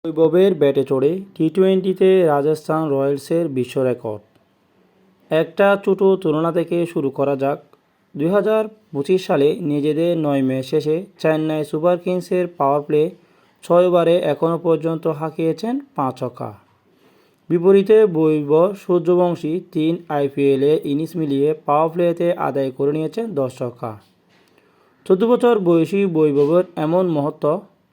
বৈভবের ব্যাটে চড়ে টি-20তে রাজস্থান রয়্যালসের বিশ্ব রেকর্ড। একটা ছোট তুলনা থেকে শুরু করা যাক। 2025 সালে নিজেদের 9 ম্যাচ শেষে চেন্নাই সুপার কিংসের পাওয়ার প্লে 6 ওভারে এখনও পর্যন্ত হাঁকিয়েছেন 5 ছক্কা। বিপরীতে বৈভব সূর্যবংশী 3 আইপিএলে ইনিংস মিলিয়ে পাওয়ার প্লেতে আদায় করে নিয়েছেন 10 ছক্কা। 14 বছর বয়সী বৈভবের এমন মহত্ব,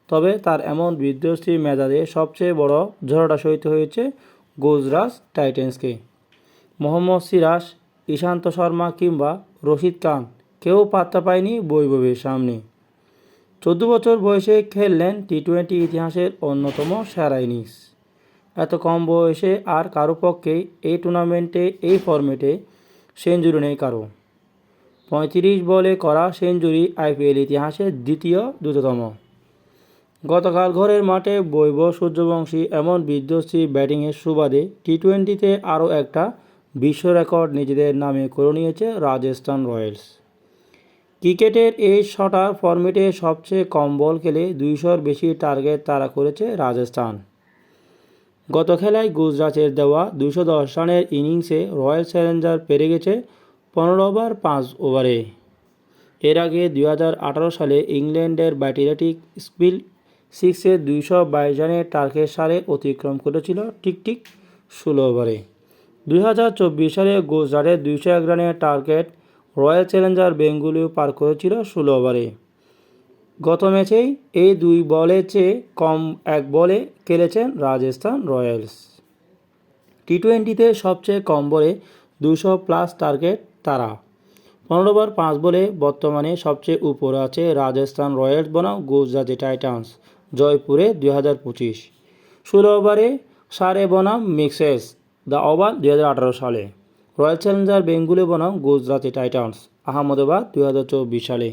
তবে তার এমন বিধ্বস্ত মেজাজে সবচেয়ে বড় ঝড়টা সইতে হয়েছে গুজরাট টাইটান্সকে। মোহাম্মদ সিরাজ, ইশান্ত শর্মা কিংবা রশিদ খান কেউ পাত্তা পায়নি বৈভবের সামনে। 14 বছর বয়সে খেললেন টি-20 ইতিহাসের অন্যতম সেরা ইনিংস। এত কম বয়সে আর কারো পক্ষেই এই টুর্নামেন্টে এই ফরম্যাটে সেঞ্চুরি নেই কারো। 35 বলে করা সেঞ্চুরি আইপিএল ইতিহাসের দ্রুততম। গতকাল ঘরের মাঠে বৈভব সূর্যবংশী এমন বিধ্বস্ত ব্যাটিংয়ের সুবাদে টি-20তে আরও একটা বিশ্ব রেকর্ড নিজেদের নামে করে নিয়েছে রাজস্থান রয়্যালস। ক্রিকেটের এই শটার ফরম্যাটে সবচেয়ে কম বল খেলে 200-র বেশি টার্গেট তাড়া করেছে রাজস্থান। গত খেলায় গুজরাটের দেওয়া 210 রানের ইনিংসে রয়্যাল চ্যালেঞ্জার পেরে গেছে 15 ওভার 5 ওভারে। এর আগে 2018 সালে ইংল্যান্ডের ব্যাটিলেটিক স্পিল 6-এ 222 রানের টার্গেট সারে অতিক্রম করেছিল ঠিক 16 ওভারে। 2024 সালে গুজরাটের 201 রানের টার্গেট রয়্যাল চ্যালেঞ্জার বেঙ্গালুরু পার করেছিল 16 ওভারে। গত ম্যাচেই এই দুই বলের চেয়ে কম এক বলে খেলেছেন রাজস্থান রয়্যালস। টি-20তে সবচেয়ে কম বলে 200+ টার্গেট তারা। 15 ওভার 5 বলে বর্তমানে সবচেয়ে উপরে আছে রাজস্থান রয়্যালস বনাম গুজরাট টাইটান্স জয়পুরে 2025। 16 ওভারে সারে বনাম মিক্সেস দ্য ওভার 2018 সালে। রয়্যাল চ্যালেঞ্জার বেঙ্গালুরু বনাম গুজরাট টাইটান্স আহমেদাবাদ 2024 সালে।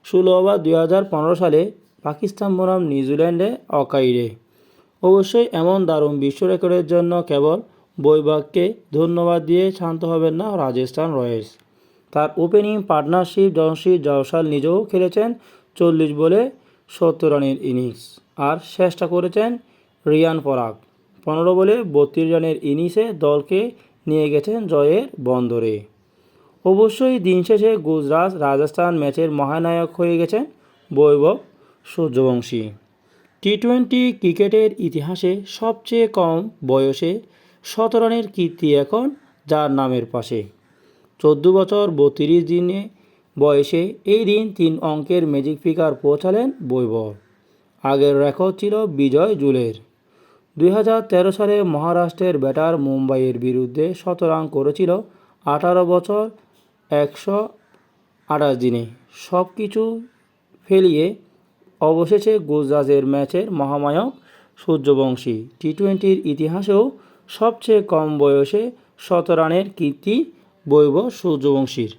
16 ওভার 2015 সালে পাকিস্তান বনাম নিউজিল্যান্ডে অকাইরে। অবশ্যই এমন দারুণ বিশ্ব রেকর্ডের জন্য কেবল বৈভবকে ধন্যবাদ দিয়ে শান্ত হবেন না রাজস্থান রয়্যালস। তার ওপেনিং পার্টনারশিপ জয়শ্রী জয়সওয়াল নিজেও খেলেছেন 40 বলে 70 রানের ইনিংস, আর শেষটা করেছেন রিয়ান পরাগ 15 বলে 32 রানের ইনিংসে দলকে নিয়ে গেছেন জয়ের বন্দরে। অবশ্যই দিন শেষে গুজরাট রাজস্থান ম্যাচের মহানায়ক হয়ে গেছেন বৈভব সূর্যবংশী। টি-20 ক্রিকেটের ইতিহাসে সবচেয়ে কম বয়সে 100 রানের কীর্তি এখন যার নামের পাশে। 14 বছর 32 দিনে বয়সে এই দিন 3 অঙ্কের ম্যাজিক ফিগার পৌঁছালেন বৈভব। আগের রেকর্ড ছিল বিজয় জুলের। 2013 সালে মহারাষ্ট্রের ব্যাটার মুম্বাইয়ের বিরুদ্ধে 100 রান করেছিল 18 বছর 128 দিনে। সব কিছু ফেলিয়ে অবশেষে গুজরাটের ম্যাচের মহানায়ক সূর্যবংশী। টি-20র ইতিহাসেও সবচেয়ে কম বয়সে 100 রানের কীর্তি বৈভব সূর্যবংশীর।